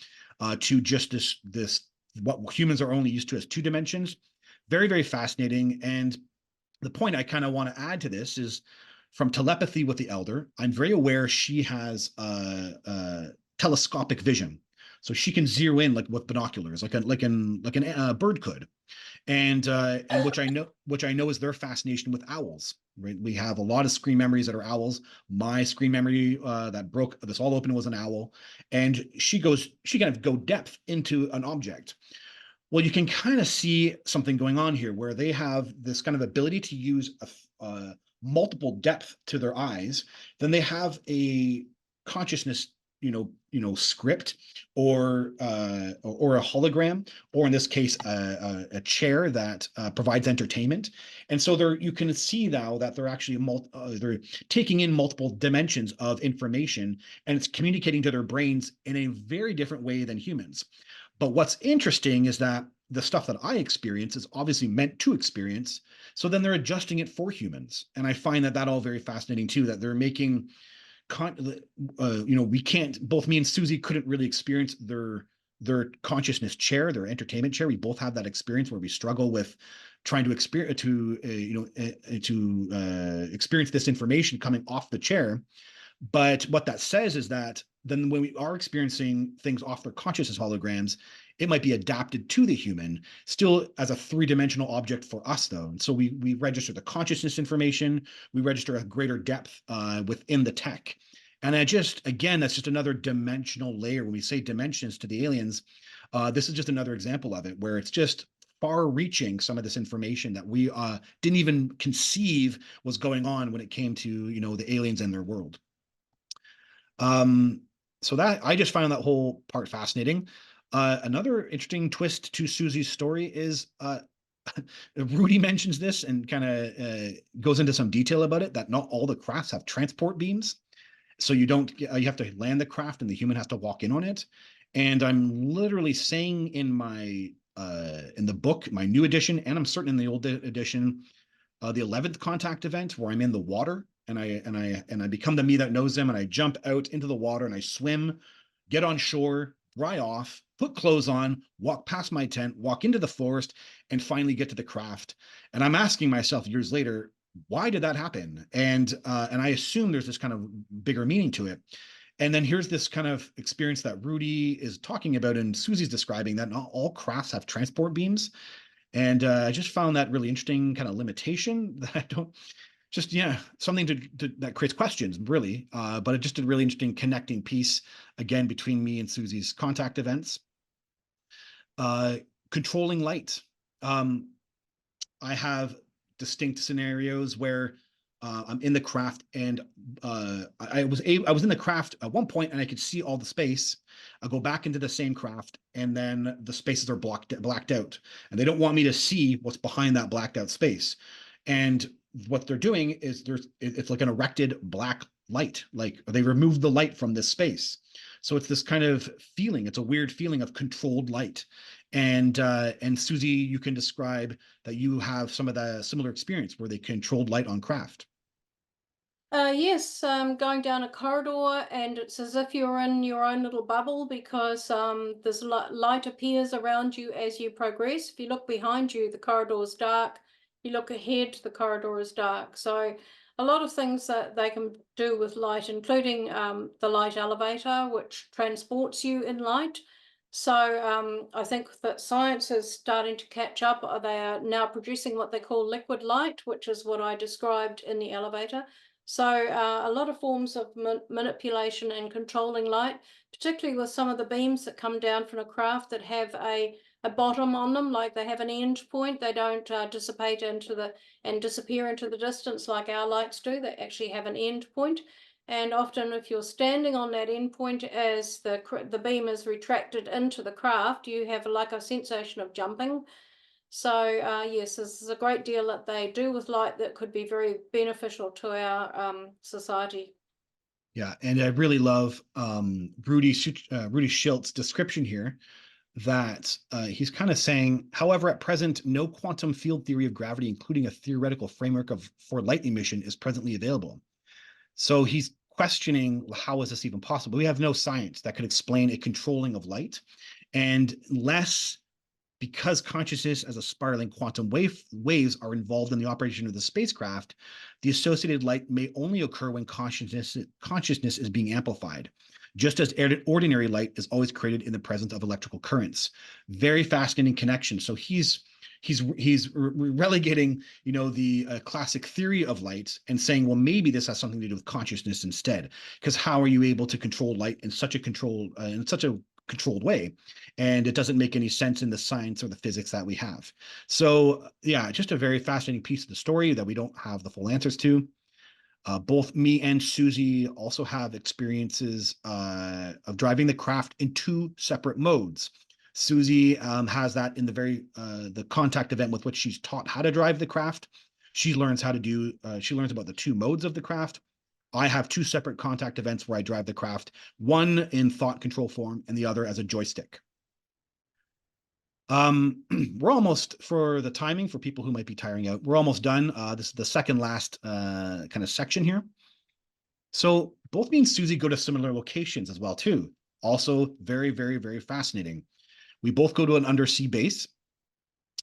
to just this what humans are only used to as two dimensions. Very, very fascinating. And the point I kind of want to add to this is from telepathy with the elder, I'm very aware she has telescopic vision. So she can zero in like with binoculars, like a bird could. And which I know is their fascination with owls. Right, we have a lot of screen memories that are owls. My screen memory that broke this all open was an owl, and she kind of go depth into an object. Well, you can kind of see something going on here where they have this kind of ability to use a multiple depth to their eyes. Then they have a consciousness script or a hologram, or in this case a chair that provides entertainment. And so you can see now that they're actually they're taking in multiple dimensions of information, and it's communicating to their brains in a very different way than humans. But what's interesting is that the stuff that I experience is obviously meant to experience, so then they're adjusting it for humans. And I find that all very fascinating too, that they're making we can't, both me and Suzy couldn't really experience their consciousness chair, their entertainment chair. We both have that experience where we struggle with trying to experience experience this information coming off the chair. But what that says is that then when we are experiencing things off their consciousness holograms, it might be adapted to the human, still as a three-dimensional object for us, though. And so we register the consciousness information, we register a greater depth within the tech. And that's just another dimensional layer. When we say dimensions to the aliens, this is just another example of it, where it's just far-reaching some of this information that we didn't even conceive was going on when it came to the aliens and their world. So that I just found that whole part fascinating. Another interesting twist to Suzy's story is Rudy mentions this and kind of goes into some detail about it, that not all the crafts have transport beams. So you have to land the craft and the human has to walk in on it. And I'm literally saying in the book, my new edition, and I'm certain in the old edition, the 11th contact event where I'm in the water and I become the me that knows them, and I jump out into the water and I swim, get on shore, dry off, put clothes on, walk past my tent, walk into the forest, and finally get to the craft. And I'm asking myself years later, why did that happen? And I assume there's this kind of bigger meaning to it. And then here's this kind of experience that Rudy is talking about and Suzy's describing, that not all crafts have transport beams. And I just found that really interesting kind of limitation that I don't just, yeah, something that creates questions really. But it just a really interesting connecting piece again between me and Suzy's contact events. Uh, Controlling light. Um, I have distinct scenarios where I'm in the craft and I was in the craft at one point and I could see all the space. I go back into the same craft and then the spaces are blacked out, and they don't want me to see what's behind that blacked out space. And what they're doing is it's like an erected black light, like they removed the light from this space. So it's this kind of feeling. It's a weird feeling of controlled light. And Suzy, you can describe that you have some of the similar experience where they controlled light on craft. Yes, going down a corridor, and it's as if you're in your own little bubble because there's light appears around you as you progress. If you look behind you, the corridor is dark. You look ahead, the corridor is dark. So a lot of things that they can do with light, including the light elevator, which transports you in light. So I think that science is starting to catch up. They are now producing what they call liquid light, which is what I described in the elevator. So a lot of forms of manipulation and controlling light, particularly with some of the beams that come down from a craft that have a bottom on them, like they have an end point. They don't dissipate and disappear into the distance like our lights do. They actually have an end point. And often if you're standing on that end point as the beam is retracted into the craft, you have like a sensation of jumping. So yes, this is a great deal that they do with light that could be very beneficial to our society. Yeah, and I really love Rudy Schilt's description here that he's kind of saying, however, at present, no quantum field theory of gravity, including a theoretical framework for light emission, is presently available. So he's questioning, how is this even possible? We have no science that could explain a controlling of light, and less because consciousness as a spiraling quantum waves are involved in the operation of the spacecraft, the associated light may only occur when consciousness is being amplified, just as ordinary light is always created in the presence of electrical currents. Very fascinating connection. So he's relegating, the classic theory of light and saying, well, maybe this has something to do with consciousness instead. Because how are you able to control light in such a controlled way? And it doesn't make any sense in the science or the physics that we have. So yeah, just a very fascinating piece of the story that we don't have the full answers to. Both me and Suzy also have experiences of driving the craft in two separate modes. Suzy has that in the contact event with which she's taught how to drive the craft. She learns about the two modes of the craft. I have two separate contact events where I drive the craft, one in thought control form and the other as a joystick. We're almost, for the timing, for people who might be tiring out, we're almost done. This is the second last kind of section here. So both me and Suzy go to similar locations as well, too. Also very, very, very fascinating. We both go to an undersea base.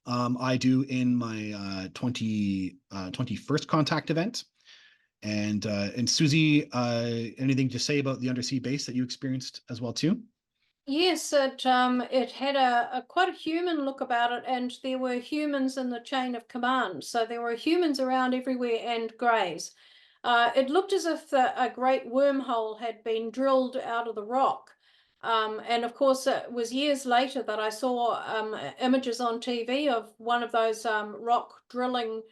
I do in my 21st contact event. And Suzy, anything to say about the undersea base that you experienced as well, too? Yes, it had a quite a human look about it, and there were humans in the chain of command. So there were humans around everywhere and greys. It looked as if a great wormhole had been drilled out of the rock. And of course, it was years later that I saw images on TV of one of those rock drilling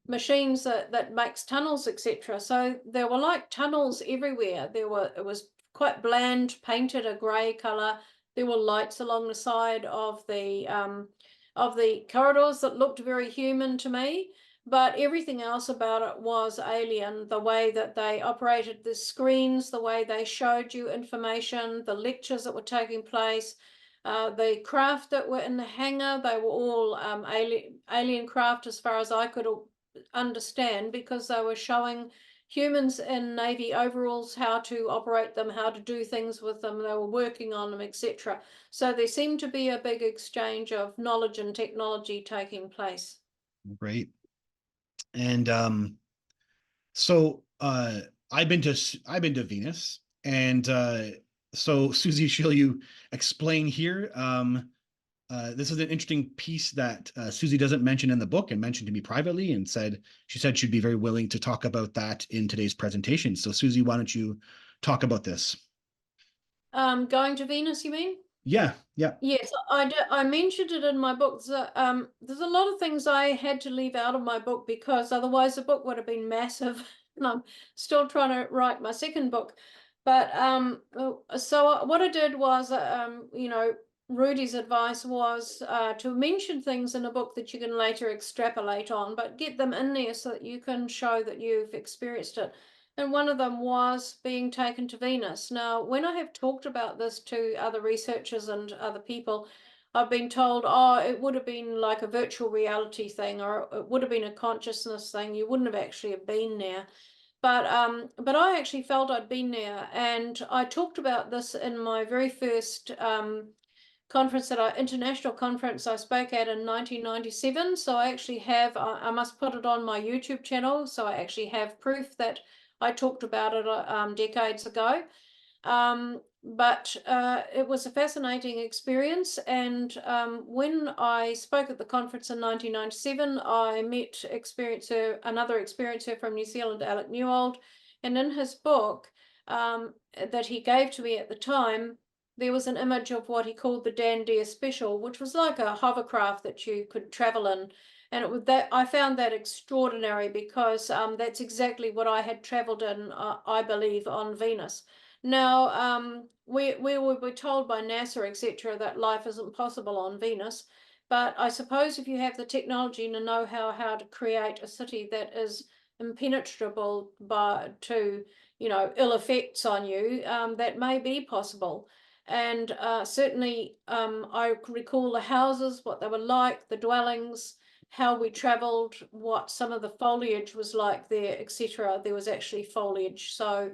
machines that makes tunnels, etc. So there were like tunnels everywhere. It was quite bland, painted a grey colour. There were lights along the side of the corridors that looked very human to me, but everything else about it was alien. The way that they operated the screens, the way they showed you information, the lectures that were taking place, the craft that were in the hangar, they were all alien craft as far as I could understand, because they were showing humans in Navy overalls, how to operate them, how to do things with them. They were working on them, etc. So there seemed to be a big exchange of knowledge and technology taking place. Great. And so I've been to Venus, and so Suzy, shall you explain here? This is an interesting piece that Suzy doesn't mention in the book, and mentioned to me privately, and she said she'd be very willing to talk about that in today's presentation. So Suzy, why don't you talk about this? Going to Venus, you mean? Yeah, yeah. Yes, I mentioned it in my book. There's a lot of things I had to leave out of my book because otherwise the book would have been massive. And I'm still trying to write my second book. But so what I did was, Rudy's advice was to mention things in a book that you can later extrapolate on, but get them in there so that you can show that you've experienced it. And one of them was being taken to Venus. Now, when I have talked about this to other researchers and other people, I've been told, oh, it would have been like a virtual reality thing, or it would have been a consciousness thing. You wouldn't have actually have been there. But I actually felt I'd been there, and I talked about this in my very first international conference I spoke at in 1997. So I actually have, I must put it on my YouTube channel. So I actually have proof that I talked about it decades ago. But it was a fascinating experience. And when I spoke at the conference in 1997, I met another experiencer from New Zealand, Alec Newold. And in his book that he gave to me at the time, there was an image of what he called the Dan Dare Special, which was like a hovercraft that you could travel in. And I found that extraordinary because that's exactly what I had traveled in, I believe, on Venus. Now, we were told by NASA, etc., that life isn't possible on Venus. But I suppose if you have the technology and the know-how how to create a city that is impenetrable to ill effects on you, that may be possible. And certainly, I recall the houses, what they were like, the dwellings, how we traveled, what some of the foliage was like there, etc. There was actually foliage. So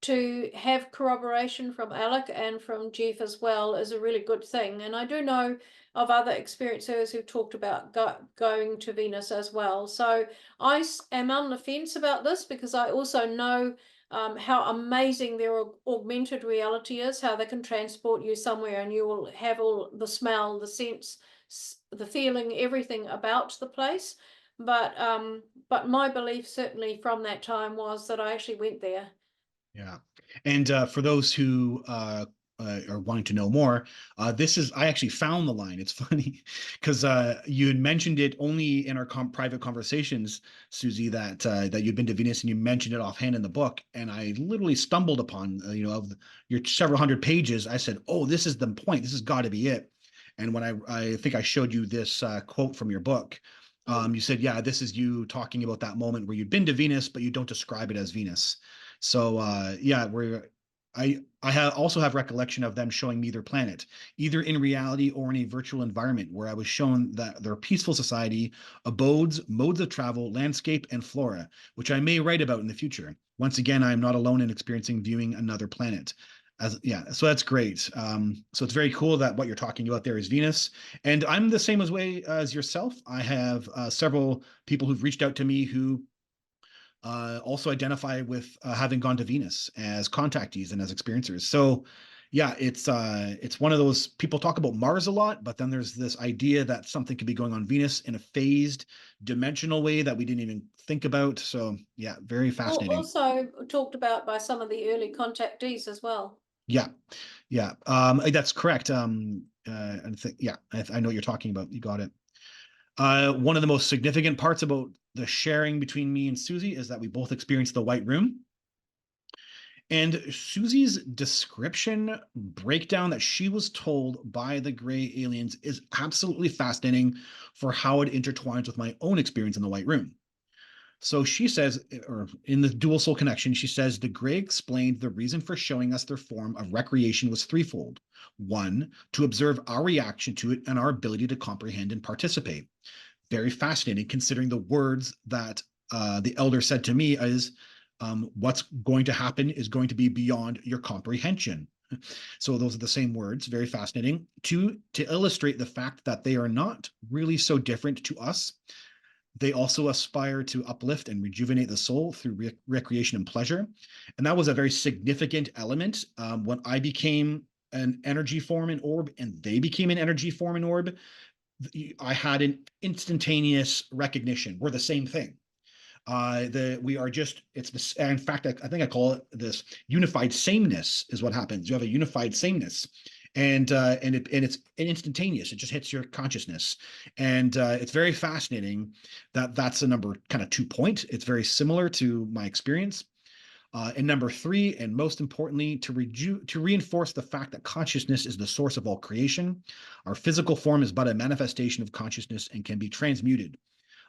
to have corroboration from Alec and from Jeff as well is a really good thing. And I do know of other experiencers who've talked about going to Venus as well. So I am on the fence about this because I also know how amazing their augmented reality is, how they can transport you somewhere and you will have all the smell, the sense, the feeling, everything about the place. But my belief certainly from that time was that I actually went there. Yeah. And for those who are wanting to know more, I actually found the line. It's funny because you had mentioned it only in our private conversations, Suzy, that you'd been to Venus, and you mentioned it offhand in the book. And I literally stumbled upon, of your several hundred pages. I said, oh, this is the point. This has got to be it. And when I think I showed you this quote from your book, you said, yeah, this is you talking about that moment where you'd been to Venus, but you don't describe it as Venus. So yeah, I also have recollection of them showing me their planet, either in reality or in a virtual environment, where I was shown that their peaceful society, abodes, modes of travel, landscape, and flora, which I may write about in the future. Once again, I am not alone in experiencing viewing another planet. So that's great. So it's very cool that what you're talking about there is Venus, and I'm the same way as yourself. I have several people who've reached out to me who also identify with having gone to Venus as contactees and as experiencers. So yeah, it's one of those, people talk about Mars a lot, but then there's this idea that something could be going on Venus in a phased dimensional way that we didn't even think about. So yeah, very fascinating. Also talked about by some of the early contactees as well. Yeah, yeah, that's correct. Yeah, I know what you're talking about. You got it. One of the most significant parts about the sharing between me and Suzy is that we both experienced the White Room. And Suzy's description breakdown that she was told by the gray aliens is absolutely fascinating for how it intertwines with my own experience in the White Room. So she says, or in the dual soul connection, she says the gray explained the reason for showing us their form of recreation was threefold. One, to observe our reaction to it and our ability to comprehend and participate. Very fascinating considering the words that the elder said to me is, what's going to happen is going to be beyond your comprehension. So those are the same words, very fascinating. To illustrate the fact that they are not really so different to us. They also aspire to uplift and rejuvenate the soul through recreation and pleasure. And that was a very significant element when I became an energy form in orb and they became an energy form in orb. I had an instantaneous recognition. We're the same thing. We are just, it's this, in fact, I think I call it this unified sameness is what happens. You have a unified sameness. And it's instantaneous. It just hits your consciousness, and it's very fascinating that that's a number kind of 2 point. It's very similar to my experience. And number 3, and most importantly, to reinforce the fact that consciousness is the source of all creation. Our physical form is but a manifestation of consciousness and can be transmuted.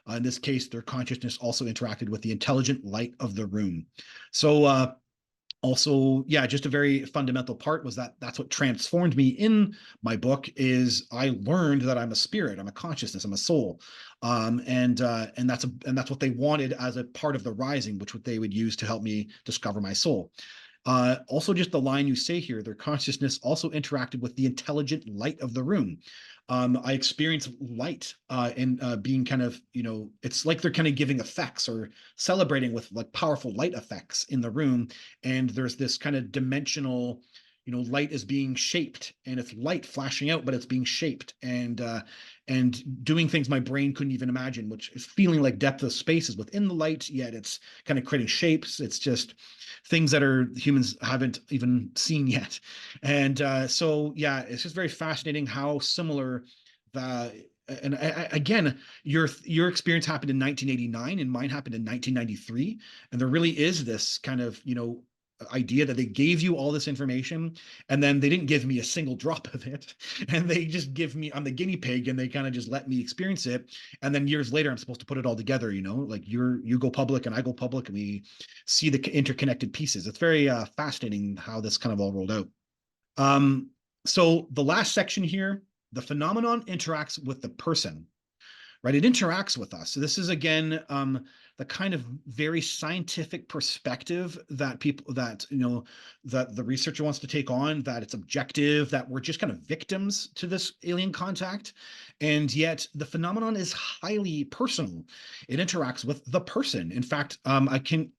In this case, their consciousness also interacted with the intelligent light of the room. So also, yeah, just a very fundamental part was that's what transformed me in my book is I learned that I'm a spirit, I'm a consciousness, I'm a soul. And that's what they wanted as a part of the rising, which what they would use to help me discover my soul. Also, just the line you say here, their consciousness also interacted with the intelligent light of the room. I experienced light and being kind of, it's like they're kind of giving effects or celebrating with like powerful light effects in the room. And there's this kind of dimensional, light is being shaped and it's light flashing out, but it's being shaped and doing things my brain couldn't even imagine, which is feeling like depth of space is within the light, yet it's kind of creating shapes. It's just things that are humans haven't even seen yet. And so, yeah, it's just very fascinating how similar again, your experience happened in 1989 and mine happened in 1993. And there really is this kind of, idea that they gave you all this information and then they didn't give me a single drop of it and they just give me, I'm the guinea pig, and they kind of just let me experience it, and then years later I'm supposed to put it all together, like you go public and I go public and we see the interconnected pieces. It's very fascinating how this kind of all rolled out. So the last section here, the phenomenon interacts with the person, right? It interacts with us. So this is again the kind of very scientific perspective that that the researcher wants to take on, that it's objective, that we're just kind of victims to this alien contact. And yet the phenomenon is highly personal. It interacts with the person. In fact, I can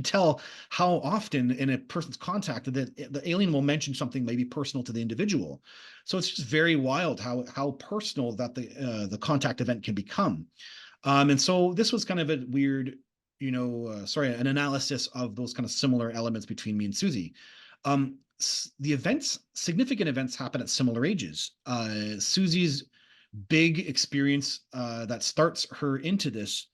tell how often in a person's contact that the alien will mention something maybe personal to the individual. So it's just very wild how personal that the contact event can become. And so this was kind of a weird, an analysis of those kind of similar elements between me and Suzy. Significant events happen at similar ages. Suzy's big experience that starts her into this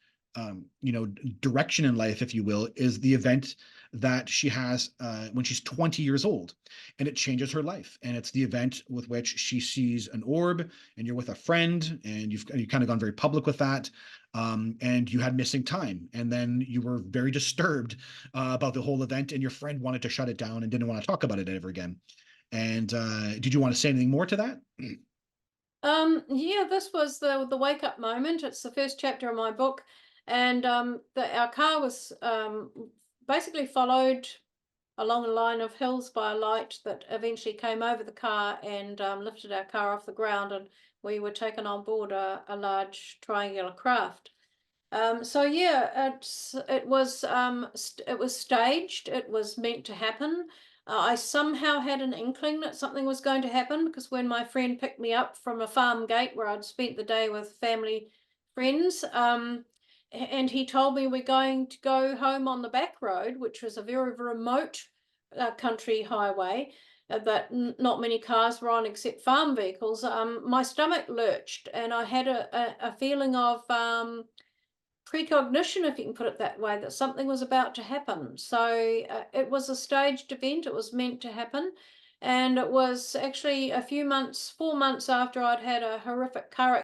direction in life, if you will, is the event that she has when she's 20 years old, and it changes her life. And it's the event with which she sees an orb, and you're with a friend, and you've kind of gone very public with that, and you had missing time, and then you were very disturbed about the whole event, and your friend wanted to shut it down and didn't want to talk about it ever again. And did you want to say anything more to that? Yeah, this was the wake up moment. It's the first chapter of my book. And our car was basically followed along a line of hills by a light that eventually came over the car and lifted our car off the ground, and we were taken on board a large triangular craft. So yeah, it was staged. It was meant to happen. I somehow had an inkling that something was going to happen, because when my friend picked me up from a farm gate where I'd spent the day with family friends, and he told me we're going to go home on the back road, which was a very remote country highway that not many cars were on except farm vehicles. My stomach lurched, and I had a feeling of precognition, if you can put it that way, that something was about to happen. So it was a staged event. It was meant to happen. And it was actually 4 months after I'd had a horrific car